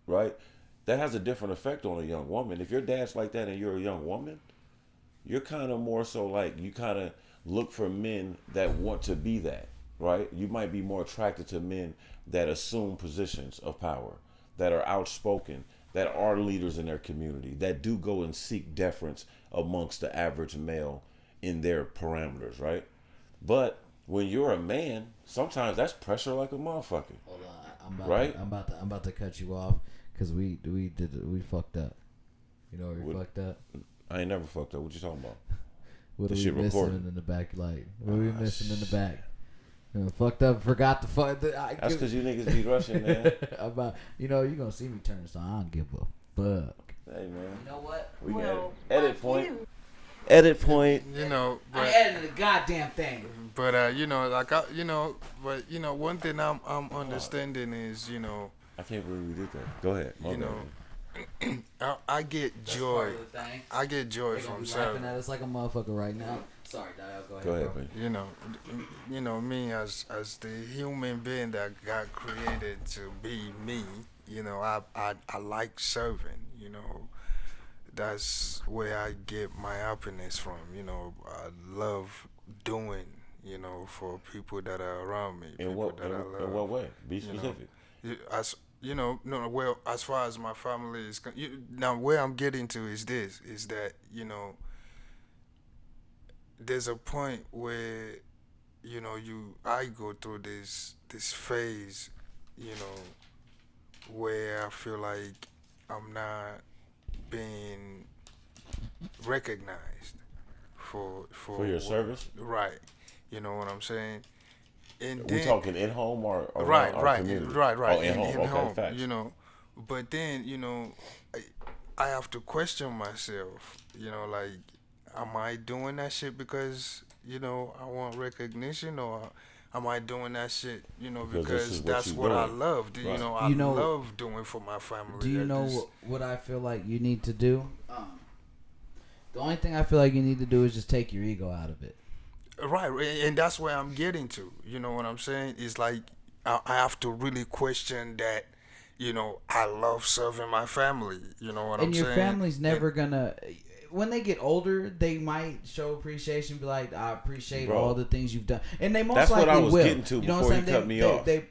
right? That has a different effect on a young woman. If your dad's like that and you're a young woman, you're kind of more so like you kind of look for men that want to be that, right? You might be more attracted to men that assume positions of power, that are outspoken, that are leaders in their community, that do go and seek deference amongst the average male in their parameters, right? But when you're a man, sometimes that's pressure like a motherfucker, Hold on, right? I'm about to cut you off because we fucked up. You know where we fucked up? I ain't never fucked up. What you talking about? What The are we shit missing recording. in the back? Like, what are we missing in the back? Fucked up. Forgot to fuck. That's because you niggas be rushing, man. About you gonna see me turn so I don't give a fuck. Hey, man. You know what? We got edit point. Edit point. You know, I but edited the goddamn thing. you know, like but you know, one thing I'm understanding is, you know, I can't believe we did that. Go ahead. My you bad. know, I get joy. I get joy They're gonna from be serving. laughing at us like a motherfucker right now. Sorry, Dial. Go ahead. Go ahead, bro. man. You know, me as the human being that God created to be me. You know, I like serving. You know, that's where I get my happiness from. You know, I love doing. You know, for people that are around me. In People what that I love. in what way? Be You know. specific. As you know, no, well, as far as my family is now, where I'm getting to is this: is that, you know, there's a point where, you know, I go through this phase, you know, where I feel like I'm not being recognized for your service? right? You know what I'm saying? And We then, talking in home or right, our right, community? right, right. Oh, in home. Okay, home, facts. you know. But then, you know, I have to question myself. You know, like, am I doing that shit because, you know, I want recognition, or am I doing that shit, you know, Because this is because what that's you what I doing. love. Right. I You know- love doing for my family. Do you That know is- what I feel like you need to do? The only thing I feel like you need to do is just take your ego out of it. Right, and that's where I'm getting to. You know what I'm saying? It's like I have to really question that. You know, I love serving my family. You know what I'm And saying? your family's never gonna. When they get older, they might show appreciation. Be like, I appreciate Bro. all the things you've done, and they most That's what likely I was will. getting to You know before what I'm you saying? cut me they, off. They,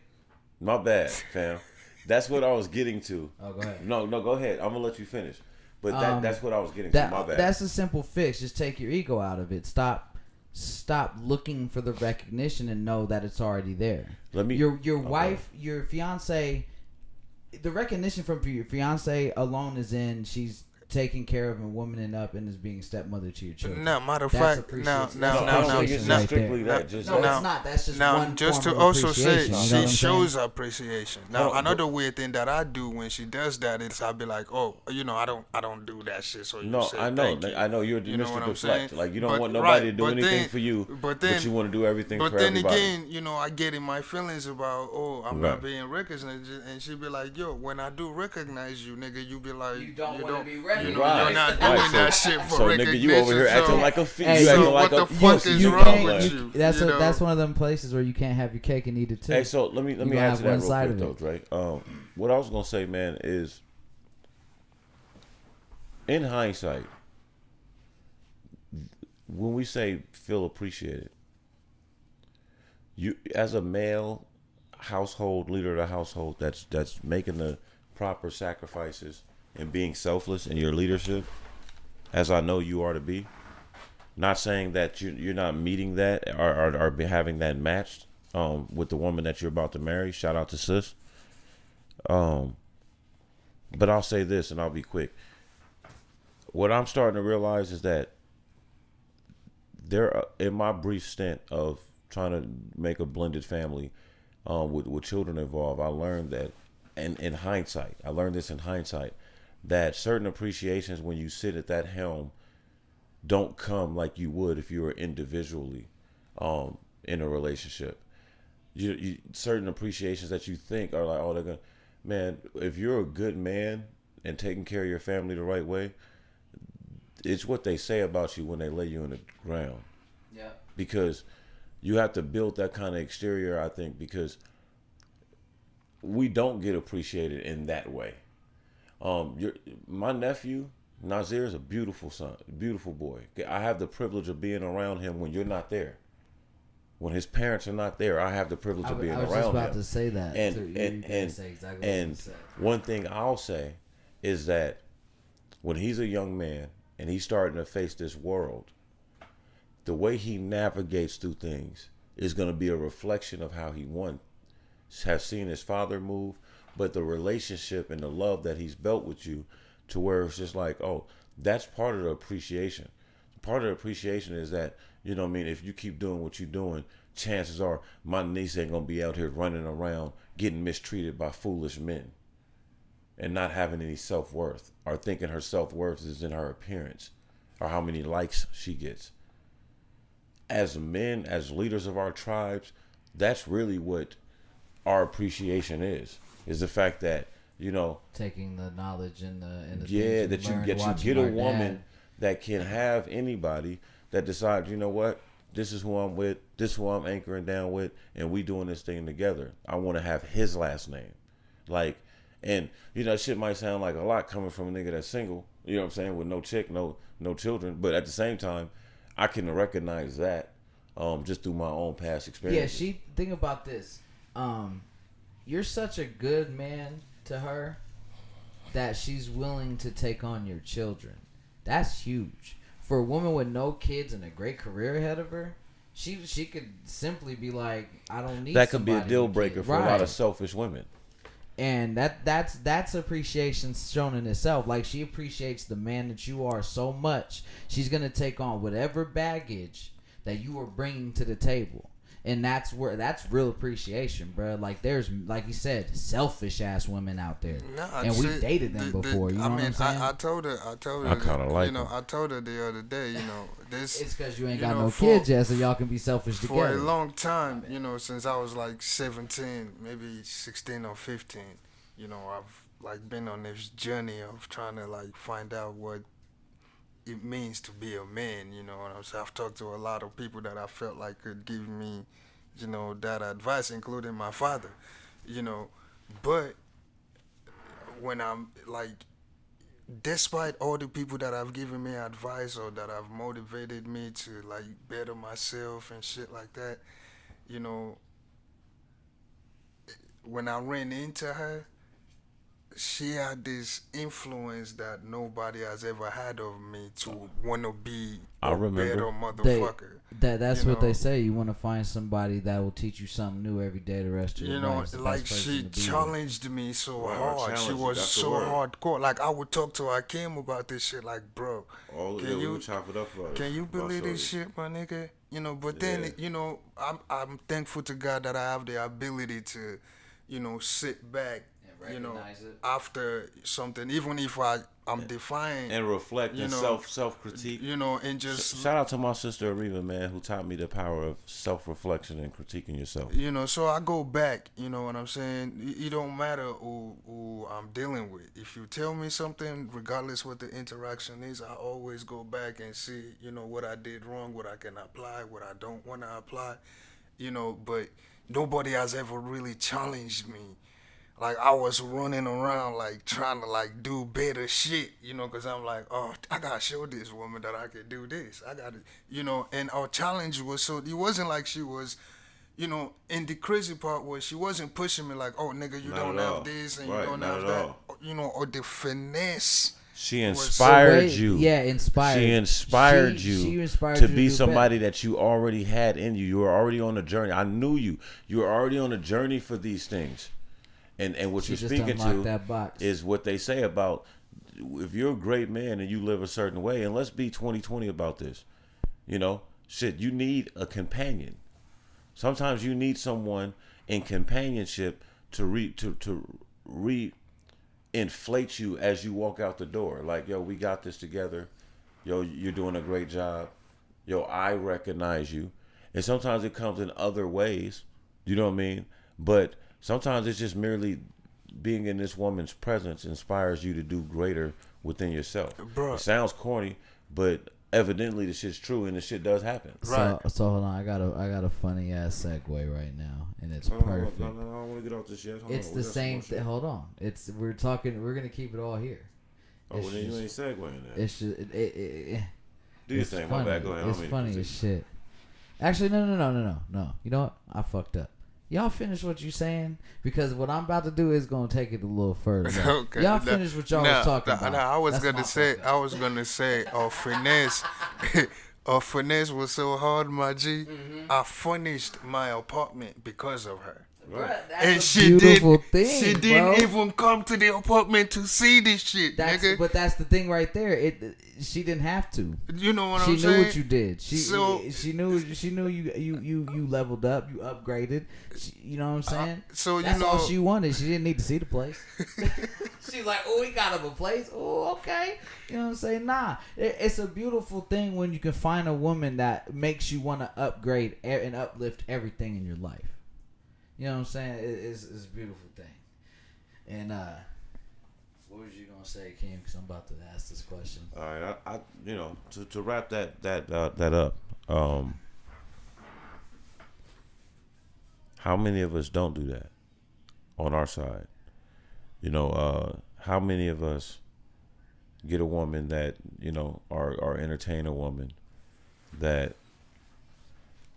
My bad, fam. That's what I was getting to. oh, go ahead. No, go ahead. I'm gonna let you finish. But that's what I was getting That, to. My bad. That's a simple fix. Just take your ego out of it. Stop looking for the recognition and know that it's already there. Your wife, your fiance, the recognition from your fiance alone is in she's taking care of and womaning up and is being stepmother to your children. No, matter of That's fact, appreciation. no, That's no, appreciation no, right strictly there. that. Just No, now- it's not. That's just now, one just form to of also say, appreciation. You know what she I'm shows saying? appreciation. Now, another weird thing that I do when she does that is I'll be like, oh, you know, I don't do that shit. So you no, say I know. thank you. I know you're You know Mr. what I'm Deflect. saying? Like you don't But- want nobody right, to do but anything then- for you, but but you want to do everything But for then everybody. again, you know, I get in my feelings about, oh, I'm Right. not being recognized, and she be like, yo, when I do recognize you, nigga, you be like, You don't wanna be you know, recognized. you're not Right, doing that shit for so recognition. nigga, you over here acting so- like a fiend. Hey, You so acting like what a the fuck is You wrong can't- with you- you? That's You know? that's one of them places where you can't have your cake and eat it too. Hey, so let me You gonna answer have one that real side quick of though, right? What I was gonna say, man, is in hindsight, when we say feel appreciated, you as a male household leader of the household that's making the proper sacrifices and being selfless in your leadership, as I know you are to be. Not saying that you're not meeting that or having that matched with the woman that you're about to marry. Shout out to sis. But I'll say this and I'll be quick. What I'm starting to realize is that in my brief stint of trying to make a blended family with children involved, I learned that, and in hindsight, I learned this in hindsight, that certain appreciations when you sit at that helm don't come like you would if you were individually in a relationship. You certain appreciations that you think are like, oh, they're gonna, man, if you're a good man and taking care of your family the right way, it's what they say about you when they lay you in the ground. Yeah. Because you have to build that kind of exterior, I think, because we don't get appreciated in that way. My nephew Nazir is a beautiful son, beautiful boy. I have the privilege of being around him when you're not there. When his parents are not there, I have the privilege of being around him. I was just about to say that. And one thing I'll say is that when he's a young man and he's starting to face this world, the way he navigates through things is going to be a reflection of how he has seen his father move, but the relationship and the love that he's built with you, to where it's just like, oh, that's part of the appreciation. Part of the appreciation is that, you know what I mean, if you keep doing what you're doing, chances are my niece ain't gonna be out here running around getting mistreated by foolish men and not having any self-worth, or thinking her self-worth is in her appearance or how many likes she gets. As men, as leaders of our tribes, that's really what our appreciation is the fact that, you know, taking the knowledge and the yeah, that you get a woman that can have anybody that decides, you know what, this is who I'm with, this is who I'm anchoring down with, and we doing this thing together. I want to have his last name. Like, and, you know, shit might sound like a lot coming from a nigga that's single, you know what I'm saying, with no chick, no children, but at the same time, I can recognize that just through my own past experience. Yeah, think about this. You're such a good man to her that she's willing to take on your children. That's huge. For a woman with no kids and a great career ahead of her, she could simply be like, I don't need that could be a deal breaker for a lot of selfish women. And that's appreciation shown in itself. Like, she appreciates the man that you are so much, she's gonna take on whatever baggage that you are bringing to the table. And that's real appreciation, bro. Like, there's, like you said, selfish ass women out there, and we dated them before. You know what I'm saying? I told her. I kind of like. You know, I told her the other day. You know, this. It's because you ain't got no kids yet, so y'all can be selfish together. For a long time, you know, since I was like 17, maybe 16 or 15, you know, I've like been on this journey of trying to like find out what it means to be a man, you know. And I've talked to a lot of people that I felt like could give me, you know, that advice, including my father, you know. But when I'm like, despite all the people that have given me advice or that have motivated me to like better myself and shit like that, you know, when I ran into her, she had this influence that nobody has ever had of me to want to be a better motherfucker. That's what they say. You want to find somebody that will teach you something new every day the rest of your life. You know, like, she challenged me so hard. She was so hardcore. Like, I would talk to Hakeem about this shit. Like, bro, can you believe this shit, my nigga? You know, but then, you know, I'm thankful to God that I have the ability to, you know, sit back, you know, after something, even if I'm defying and reflect, you know, self critique, you know, and just shout out to my sister Ariva, man, who taught me the power of self reflection and critiquing yourself. You know, so I go back. You know what I'm saying? It don't matter who I'm dealing with. If you tell me something, regardless what the interaction is, I always go back and see, you know, what I did wrong, what I can apply, what I don't want to apply. You know, but nobody has ever really challenged me. Like, I was running around, like, trying to, like, do better shit, you know, because I'm like, oh, I got to show this woman that I can do this. I got to, you know, and our challenge was, so it wasn't like she was, you know, and the crazy part was she wasn't pushing me like, oh, nigga, you don't have this and you don't have that, you know, or the finesse. She inspired you. Yeah, inspired. She inspired you to be somebody that you already had in you. You were already on a journey. I knew you. You were already on a journey for these things. And what you're speaking to is what they say about, if you're a great man and you live a certain way, and let's be 2020 about this, you know, shit, you need a companion. Sometimes you need someone in companionship to re-inflate you as you walk out the door. Like, yo, we got this together. Yo, you're doing a great job. Yo, I recognize you. And sometimes it comes in other ways, you know what I mean? But sometimes it's just merely being in this woman's presence inspires you to do greater within yourself. Bruh. It sounds corny, but evidently the shit's true and the shit does happen. Right. So hold on, I got a funny ass segue right now, and it's perfect. No, I don't want to get off this yet. It's the same thing. Hold on, we're gonna keep it all here. Oh, well, then you ain't segueing that. It's just do your thing. My bad. Go ahead. It's funny as shit. Actually, no. You know what? I fucked up. Y'all finish what you saying, because what I'm about to do is gonna take it a little further. Okay. Y'all finish what y'all was talking about. No, I was gonna say, finesse. Finesse was so hard, my G. Mm-hmm. I furnished my apartment because of her. Right. And she didn't even come to the apartment to see this shit, nigga. But that's the thing right there. She didn't have to. You know what I'm saying? She knew what you did. She knew you leveled up, you upgraded. You know what I'm saying? That's all she wanted. She didn't need to see the place. She's like, oh, we got him a place. Oh, okay. You know what I'm saying? Nah, it's a beautiful thing when you can find a woman that makes you want to upgrade and uplift everything in your life. You know what I'm saying? It's a beautiful thing. And what was you gonna say, Kim? Because I'm about to ask this question. All right, I to wrap that up. How many of us don't do that on our side? How many of us get a woman that or entertain a woman that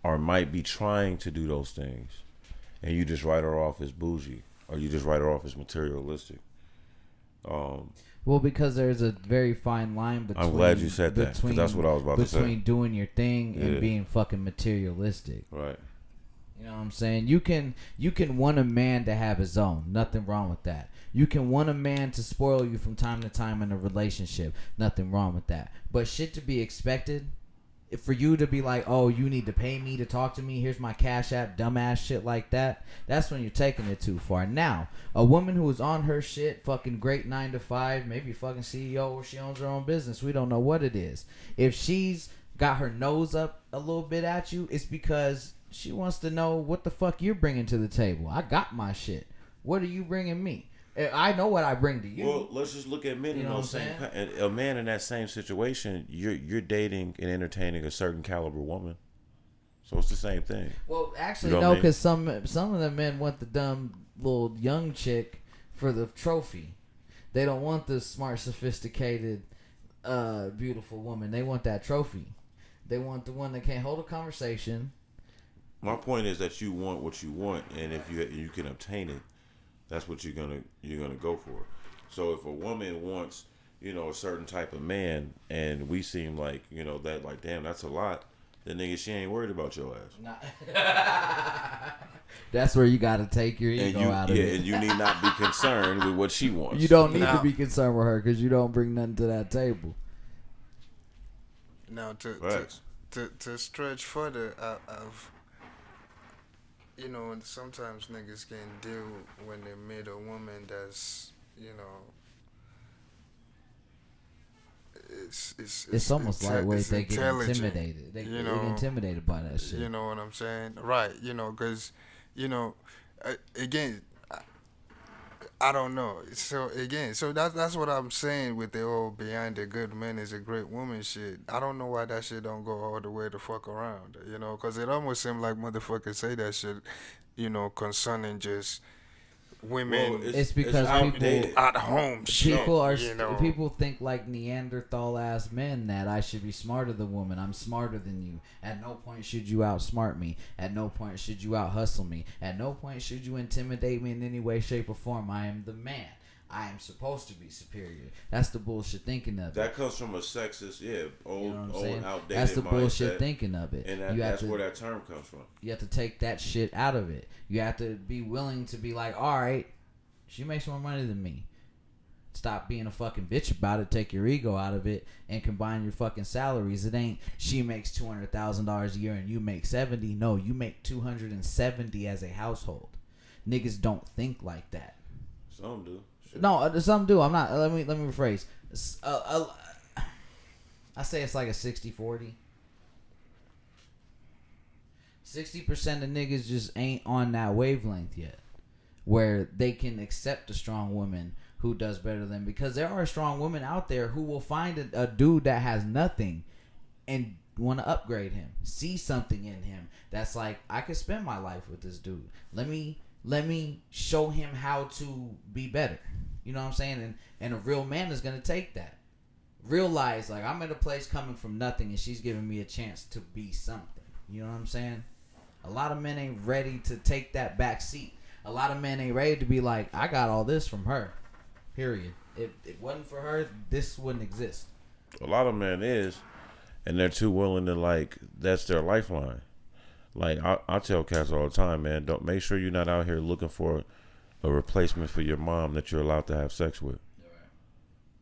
might be trying to do those things, and you just write her off as bougie, or you just write her off as materialistic. Well, because there's a very fine line between. I'm glad you said that, because that's what I was about to say. Between doing your thing and being fucking materialistic. Right. You know what I'm saying? You can want a man to have his own. Nothing wrong with that. You can want a man to spoil you from time to time in a relationship. Nothing wrong with that. But shit to be expected. For you to be like, oh, you need to pay me to talk to me, here's my cash app, dumbass shit like that, that's when you're taking it too far. Now, a woman who is on her shit, fucking great 9 to 5, maybe fucking CEO, or she owns her own business, we don't know what it is. If she's got her nose up a little bit at you, it's because she wants to know what the fuck you're bringing to the table. I got my shit. What are you bringing me? I know what I bring to you. Well, let's just look at men in those same. A man in that same situation, you're dating and entertaining a certain caliber woman, so it's the same thing. Well, actually, no, because some of the men want the dumb little young chick for the trophy. They don't want the smart, sophisticated, beautiful woman. They want that trophy. They want the one that can't hold a conversation. My point is that you want what you want, and if you can obtain it, that's what you're gonna go for. So if a woman wants, a certain type of man, and we seem like, that, like, damn, that's a lot, then nigga, she ain't worried about your ass. That's where you gotta take your ego out of it. Yeah, and you need not be concerned with what she wants. You don't need to be concerned with her because you don't bring nothing to that table. Now to stretch further, I've sometimes niggas can deal when they meet a woman that's, it's almost like where they get intimidated. They get intimidated by that shit. You know what I'm saying? Right. Because, again, I don't know. So that's what I'm saying with the old behind a good man is a great woman shit. I don't know why that shit don't go all the way the fuck around, because it almost seems like motherfuckers say that shit, concerning just women. Well, it's because people at home. People think like Neanderthal ass men that I should be smarter than women. I'm smarter than you. At no point should you outsmart me. At no point should you out hustle me. At no point should you intimidate me in any way, shape, or form. I am the man. I am supposed to be superior. That's the bullshit thinking of it. That comes from a sexist, old outdated That's the bullshit mindset, thinking of it. And that's where that term comes from. You have to take that shit out of it. You have to be willing to be like, all right, she makes more money than me. Stop being a fucking bitch about it. Take your ego out of it and combine your fucking salaries. It ain't she makes $200,000 a year and you make 70. No, you make 270 as a household. Niggas don't think like that. Some do. No, some do. I'm not. Let me rephrase. I say it's like a 60-40. 60% of niggas just ain't on that wavelength yet, where they can accept a strong woman who does better than, because there are strong women out there who will find a dude that has nothing and want to upgrade him. See something in him that's like, I could spend my life with this dude. Let me show him how to be better. You know what I'm saying? And a real man is gonna take that. Realize, like, I'm at a place coming from nothing, and she's giving me a chance to be something. You know what I'm saying? A lot of men ain't ready to take that back seat. A lot of men ain't ready to be like, I got all this from her. Period. If it wasn't for her, this wouldn't exist. A lot of men is, and they're too willing to, like, that's their lifeline. Like, I tell cats all the time, man, don't make sure you're not out here looking for a replacement for your mom that you're allowed to have sex with.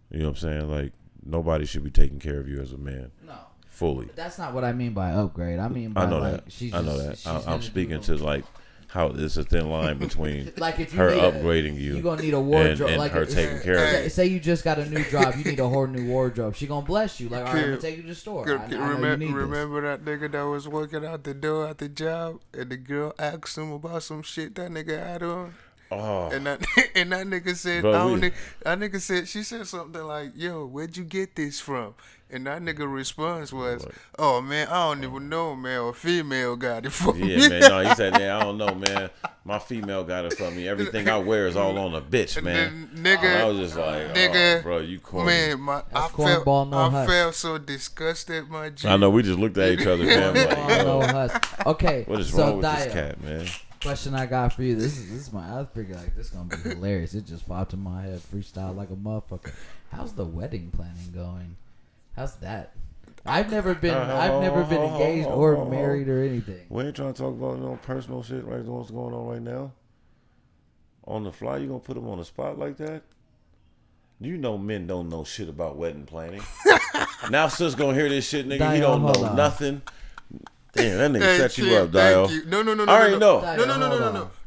You know what I'm saying? Like, nobody should be taking care of you as a man. No. Fully. That's not what I mean by upgrade. I mean by, I know like, that. I know that. I'm speaking to, like, how there's a thin line between like if you her need upgrading you. You're going to need a wardrobe. And like her taking care of you. Say you just got a new job. You need a whole new wardrobe. She going to bless you. Like, all right, I'm going to take you to the store. Remember that nigga that was working out the door at the job, and the girl asked him about some shit that nigga had on? Oh. And that nigga said, that nigga said, she said something like, yo, where'd you get this from? And that nigga response was, oh, man, I don't even know, man. A female got it for me. Yeah, man. No, he said, I don't know, man. My female got it for me. Everything I wear is all on a bitch, man. Nigga, I was just like, nigga, bro, you corny. Man, I felt so disgusted, my G. I know, we just looked at each other, man. Like, okay, what is wrong with this cat, man? Question I got for you. This is my. I was figuring like this gonna be hilarious. It just popped in my head, freestyle like a motherfucker. How's the wedding planning going? How's that? I've never been engaged or married or anything. We ain't trying to talk about no personal shit, right? What's going on right now? On the fly, you gonna put them on the spot like that? You know men don't know shit about wedding planning. Now sis gonna hear this shit, nigga. He don't know nothing. Damn, that nigga set you up, Dio. No. I already know.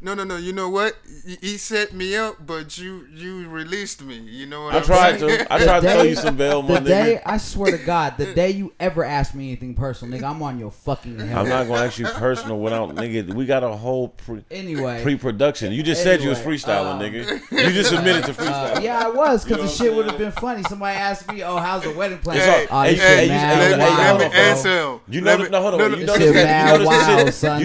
No. You know what? He set me up, but you released me. You know what I tried to throw you some bail, my nigga. I swear to God, the day you ever ask me anything personal, nigga, I'm on your fucking head. I'm not gonna ask you personal without, nigga. We got a whole pre-production. You just said you was freestyling, nigga. You just admitted to freestyling. Yeah, I was, because the shit would have been funny. Somebody asked me, "Oh, how's the wedding plan?" Let me answer him. You know, hold on. You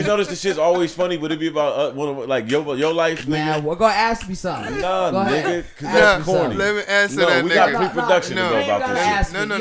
notice the shit's always funny, but it be about like your life, man. nigga. We're gonna ask me something. Nah, nigga, because that's corny. Let me answer that. We got pre-production to go about this shit. No. Let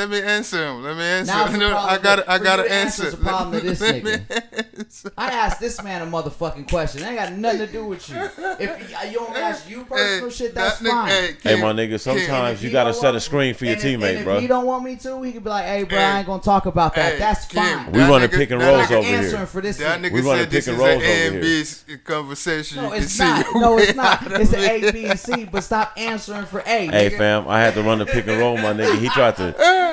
me answer him. I gotta answer. It's a problem to this nigga. I asked this man a motherfucking question. It ain't got nothing to do with you. If you don't ask you personal shit, that's fine. Hey, my nigga, sometimes you gotta set a screen for your teammate, bro. If he don't want me to, he could be like, "Hey, bro, I ain't gonna talk about that." That's fine. We running pick and rolls over here. For this that nigga we running pick and rolls over here. Conversation. No, it's not. No, it's not. It's an A, B, and C. But stop answering for A. Hey, fam, I had to run the pick and roll, my nigga.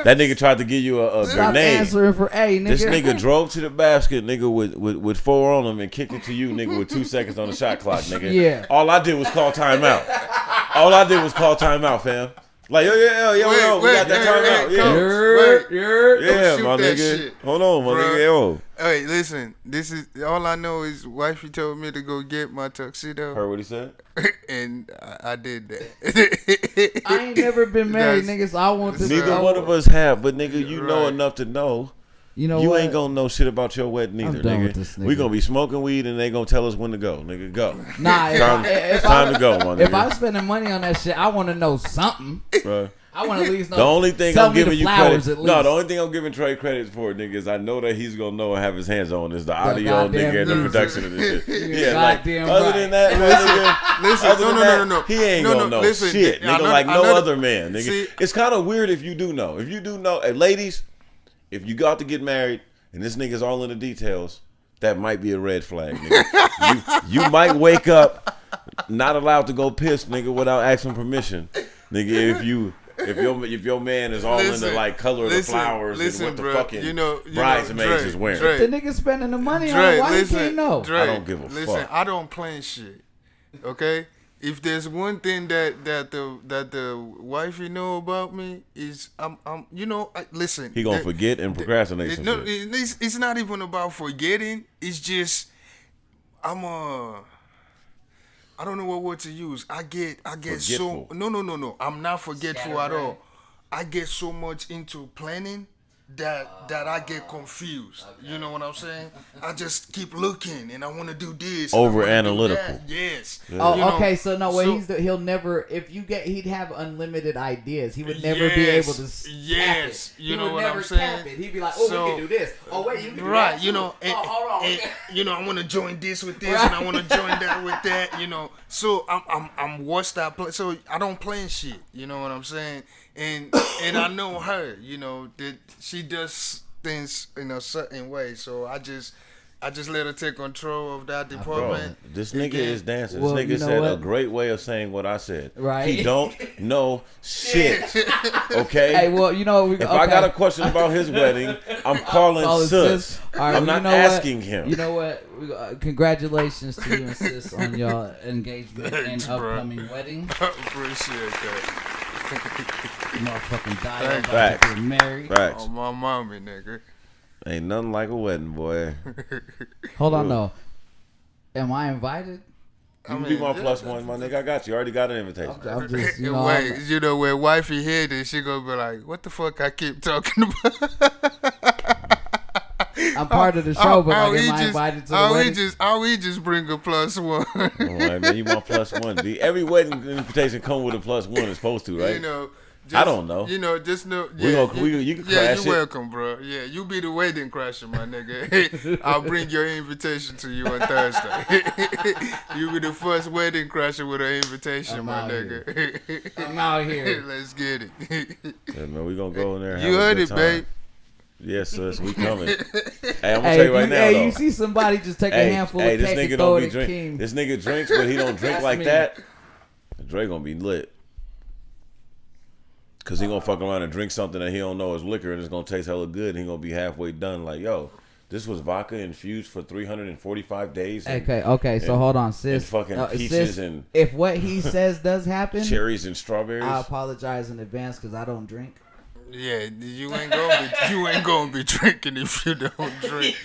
That nigga tried to give you a stop grenade. Answering for A, nigga. This nigga drove to the basket, nigga, with 4 on him and kicked it to you, nigga, with 2 seconds on the shot clock, nigga. Yeah. All I did was call timeout. Fam. Like, yo, we got that timeout. Yeah, my nigga. Shit. Hold on, my nigga. Yo. Hey, listen. This is all I know is wifey told me to go get my tuxedo. Heard what he said? And I did that. I ain't never been married, niggas. So I want this. Neither one of us have, but nigga, you know enough to know. You know you what? ain't gonna know shit about your wedding either, nigga. We gonna be smoking weed and they gonna tell us when to go, nigga. Go. Nah, time to go, my nigga. If I'm spending money on that shit, I want to know something. Right. I want to at least know. The only thing I'm giving you credit. No, the only thing I'm giving Trey credit for, nigga, is I know that he's gonna know and have his hands on is the audio, nigga, and the production of this shit. Yeah, like other than that, listen, no. He ain't gonna know shit, nigga, like no other man, nigga. It's kind of weird if you do know. If you do know, hey, ladies, if you got to get married and this nigga's all in the details, that might be a red flag, nigga. you might wake up not allowed to go piss, nigga, without asking permission, nigga. If your man is all in the like color of the flowers and what the fucking bridesmaids is wearing, the nigga spending the money on it, why you can't know? Dre, I don't give a fuck. I don't plan shit. Okay, if there's one thing that the wifey know about me is I'm listen. He gonna forget and procrastinate. It's not even about forgetting. It's just I don't know what word to use. I get forgetful. so no. I'm not forgetful at all. I get so much into planning that I get confused. Okay. You know what I'm saying? I just keep looking and I want to do this. Over analytical. Yes. Yeah. Oh, okay. So no way. He'll never. If you get, he'd have unlimited ideas. He would never be able to. Yes. You know what I'm saying? He'd be like, oh, we can do this. Oh wait, you can do that. You know. And, hold on. And, you know, I want to join this with this, and I want to join that with that. You know. So I'm watched that play. So I don't plan shit. You know what I'm saying? And I know her, you know, that she does things in a certain way. So I just let her take control of that department. Bro, this nigga is dancing. This nigga said a great way of saying what I said. Right. He don't know shit. Okay? Hey, well, you know, if I got a question about his wedding, I'm calling sis. Right, I'm not asking him. You know what? Congratulations to you and sis on your engagement and upcoming wedding. I appreciate that. Motherfucking died about to get married. Facts. Oh, my mommy, nigga. Ain't nothing like a wedding, boy. Hold on, though. Am I invited? You can be my plus one, my nigga. I got you. I already got an invitation. I'm just, you know, wait, you know, when wifey hear this, she gonna be like, "What the fuck I keep talking about?" I'm part of the show, but like, am I invited to the wedding? How we just bring a plus one? All right, man, you my plus one. B. Every wedding invitation come with a plus one. It's supposed to, right? You know. I don't know. You know, just know. Yeah, you can crash it. You're welcome, bro. Yeah, you be the wedding crasher, my nigga. I'll bring your invitation to you on Thursday. You be the first wedding crasher with an invitation, my nigga. I'm out here. Let's get it. Yeah, man, we gonna go in there. And you heard it, babe. Yes, sis, we coming. Hey, I'm gonna tell you right now, though. Hey, you see somebody just take a handful of cake and throw it at King. This nigga drinks, but he don't drink like that. Dre gonna be lit. Cause he gonna fuck around and drink something that he don't know is liquor and it's gonna taste hella good and he gonna be halfway done like, yo, this was vodka infused for 345 days. Okay, so hold on, sis. And fucking peaches and if what he says does happen, cherries and strawberries. I apologize in advance because I don't drink. Yeah, you ain't gonna be drinking if you don't drink.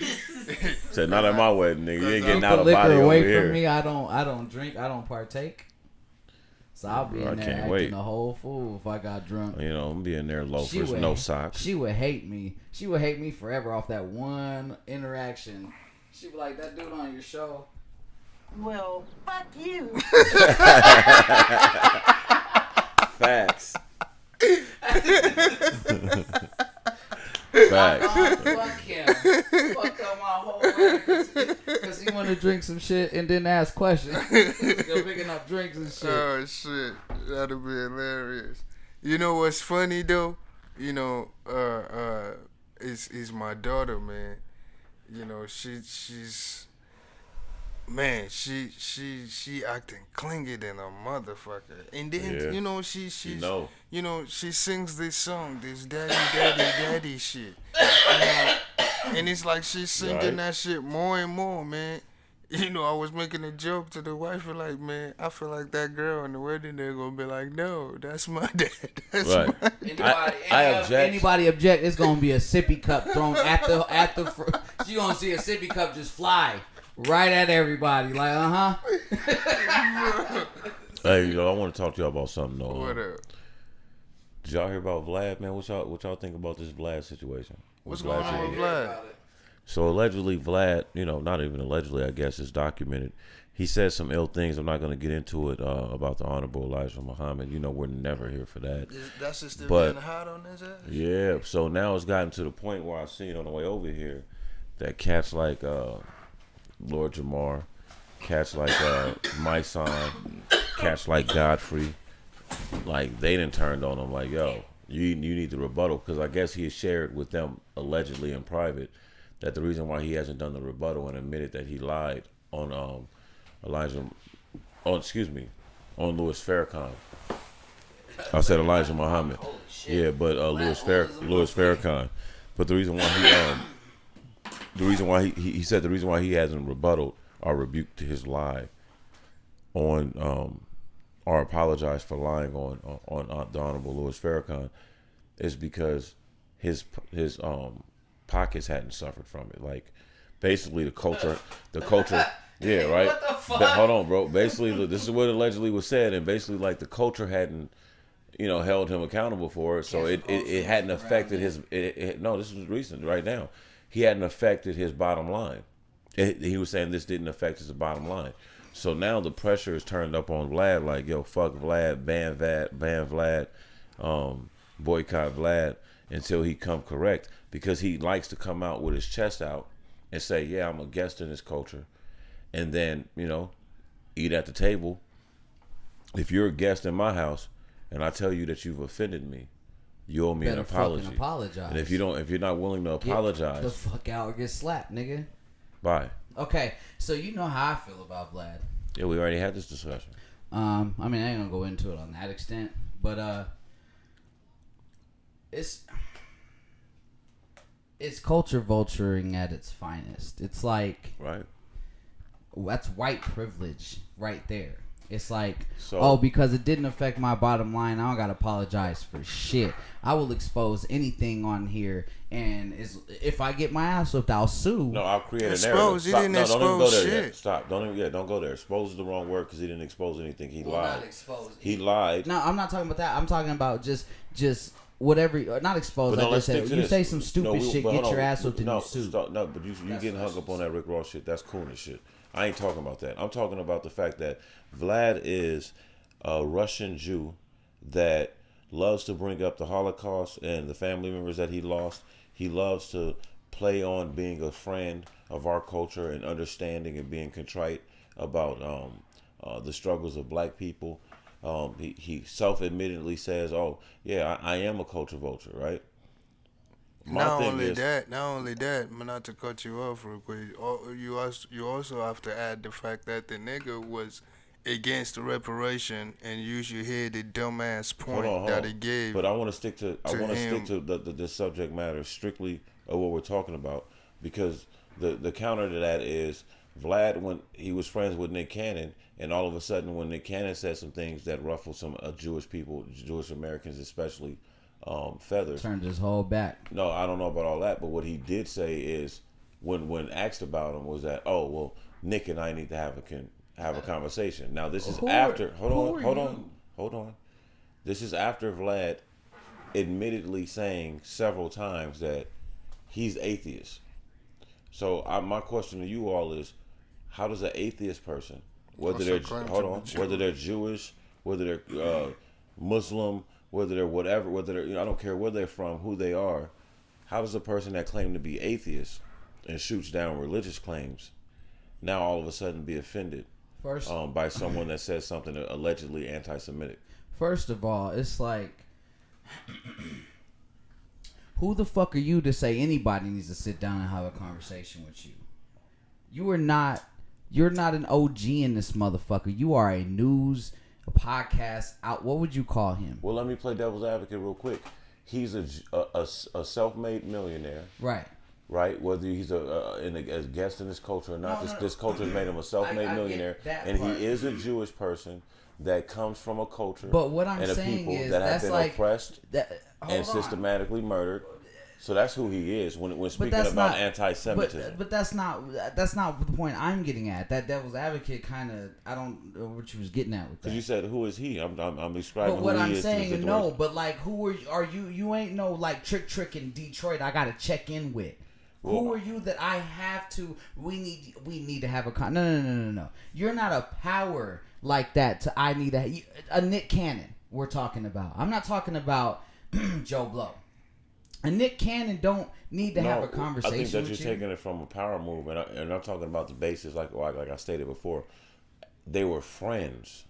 Said not at my wedding, nigga. You ain't getting out of liquor body away over here. From me. I don't drink. I don't partake. So I'll be in there acting a whole fool if I got drunk. You know, I'm be in there loafers, no socks. She would hate me. She would hate me forever off that one interaction. She'd be like, that dude on your show. Well, fuck you. Facts. Facts. Fuck him. Fuck up my whole life because he want to drink some shit and didn't ask questions. Still picking up drinks and shit. Oh shit, that'll be hilarious. You know what's funny though? You know, is my daughter, man. You know, she's. Man, she acting clingy than a motherfucker, and then you know she sings this song, this daddy shit, and it's like she's singing that shit more and more, man. You know, I was making a joke to the wife, like, man, I feel like that girl in the wedding they're gonna be like, no, that's my dad. That's right. Anybody object? It's gonna be a sippy cup thrown at the. You gonna see a sippy cup just fly. Right at everybody, like, Hey, yo, I want to talk to y'all about something though. What up? Did y'all hear about Vlad, man? What y'all think about this Vlad situation? What's going on with Vlad? So allegedly, Vlad, you know, not even allegedly, I guess it's documented. He said some ill things. I'm not going to get into it about the Honorable Elijah Muhammad. You know, we're never here for that. That's just still being hot on his ass? Yeah. So now it's gotten to the point where I seen on the way over here that cats like Lord Jamar, cats like My Son, cats like Godfrey, like they done turned on him like, yo, you need to rebuttal, because I guess he has shared with them allegedly in private that the reason why he hasn't done the rebuttal and admitted that he lied on on Louis Farrakhan. I said Elijah Muhammad. Yeah, but Louis Farrakhan. But the reason why he said the reason why he hasn't rebutted or rebuked his lie on or apologized for lying on the Honorable Louis Farrakhan is because his pockets hadn't suffered from it. Like basically the culture yeah, right. What the fuck? Hold on, bro. Basically, this is what allegedly was said, and basically like the culture hadn't held him accountable for it. So it hadn't affected his. No, this was recent, right now. He hadn't affected his bottom line. He was saying this didn't affect his bottom line. So now the pressure is turned up on Vlad, like, yo, fuck Vlad, ban Vlad, boycott Vlad until he come correct, because he likes to come out with his chest out and say, yeah, I'm a guest in this culture, and then, eat at the table. If you're a guest in my house and I tell you that you've offended me, you owe me an apology. Apologize. And if you're not willing to apologize, get the fuck out or get slapped, nigga. Bye. Okay, so you know how I feel about Vlad. Yeah, we already had this discussion. I mean, I ain't gonna go into it on that extent, but it's culture vulturing at its finest. It's like, right. That's white privilege right there. It's like, because it didn't affect my bottom line, I don't gotta apologize for shit. I will expose anything on here, and if I get my ass whipped, I'll sue. No, I'll create a narrative. Don't even go there yet. Stop. Don't go there. Expose is the wrong word, because he didn't expose anything. He lied. Not expose. He lied. No, I'm not talking about that. I'm talking about just whatever. Not expose. Like I said, you say some stupid shit, get your ass whipped, and you sue. No, but you getting hung up on that Rick Ross shit. That's coolness shit. I ain't talking about that. I'm talking about the fact that Vlad is a Russian Jew that loves to bring up the Holocaust and the family members that he lost. He loves to play on being a friend of our culture and understanding and being contrite about the struggles of black people. He self-admittedly says, "Oh, yeah, I am a culture vulture," right? Not only that, but not to cut you off real quick, you also have to add the fact that the nigga was against the reparation, and you should hear the dumbass point that he gave. But I want to stick to the subject matter strictly of what we're talking about, because the counter to that is Vlad, when he was friends with Nick Cannon, and all of a sudden when Nick Cannon said some things that ruffled some Jewish people, Jewish Americans especially, feathers. Turned his whole back. No, I don't know about all that, but what he did say is, when asked about him, was that, oh, well, Nick and I need to have a conversation. Now this is after. Hold on. This is after Vlad admittedly saying several times that he's atheist. So my question to you all is, how does an atheist person, whether they're Jewish, whether they're Muslim, whether they're whatever, I don't care where they're from, who they are, how does a person that claimed to be atheist and shoots down religious claims now all of a sudden be offended by someone that says something allegedly anti-Semitic? First of all, it's like, who the fuck are you to say anybody needs to sit down and have a conversation with you? You're not an OG in this motherfucker. You are a podcast out. What would you call him? Well, let me play devil's advocate real quick. He's a self-made millionaire, right? Whether he's a guest in this culture or not, this culture has made him a self-made millionaire, and he is a Jewish person that comes from a culture, but what I'm and a saying people is that have been oppressed and systematically murdered. So that's who he is when speaking about anti-Semitism. But that's not the point I'm getting at. That devil's advocate kind of, I don't know what you was getting at with that. Because you said, who is he? I'm describing. But what who I'm he is saying, no. But like, who are you? You ain't no like trick in Detroit. I gotta check in with. Well, who are you that I have to? We need to have a No. You're not a power like that. I need a Nick Cannon. We're talking about. I'm not talking about Joe Blow. And Nick Cannon don't need to have a conversation with you. I think that you're taking it from a power move, and I'm talking about the basis, like I stated before. They were friends.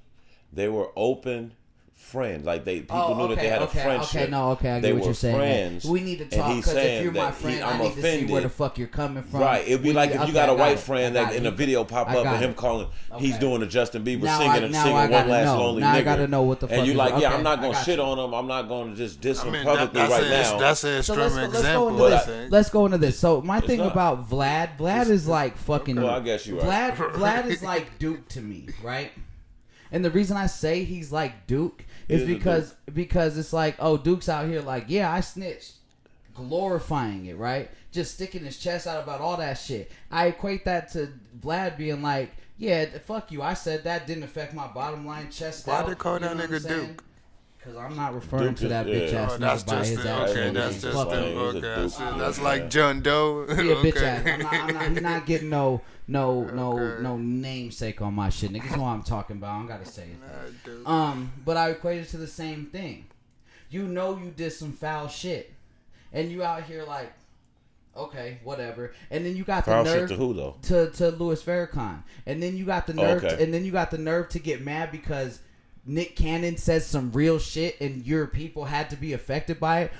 They were open friends. Like people knew that they had a friendship. I get what you're saying. Friends. We need to talk, because if you're my friend, I need to see where the fuck you're coming from. Right. It'd be like if you got a white friend that in a video pop up and him calling, he's doing a Justin Bieber singing One Last Lonely Nigga. I gotta know what the fuck. And you're like, yeah, I'm not gonna shit on him. I'm not gonna just diss him publicly right now. That's an extreme example. Let's go into this. So my thing about Vlad is like fucking. Well, I guess you're right. Vlad is like Duke to me, right? And the reason I say he's like Duke is because it's like, oh, Duke's out here like, yeah, I snitched, glorifying it, right? Just sticking his chest out about all that shit. I equate that to Vlad being like, yeah, fuck you, I said that didn't affect my bottom line, chest Why out. Why they call that nigga Duke? Because I'm not referring to that bitch ass nigga by his actual okay. name. That's just Fuck that's like John Doe. He a bitch ass. He's not getting no namesake on my shit. Niggas know what I'm talking about. I don't gotta say it. But I equate it to the same thing. You know you did some foul shit, and you out here like, okay, whatever. And then you got foul the nerve shit to who though? To Louis Farrakhan. And then you got the nerve. To get mad because Nick Cannon says some real shit and your people had to be affected by it.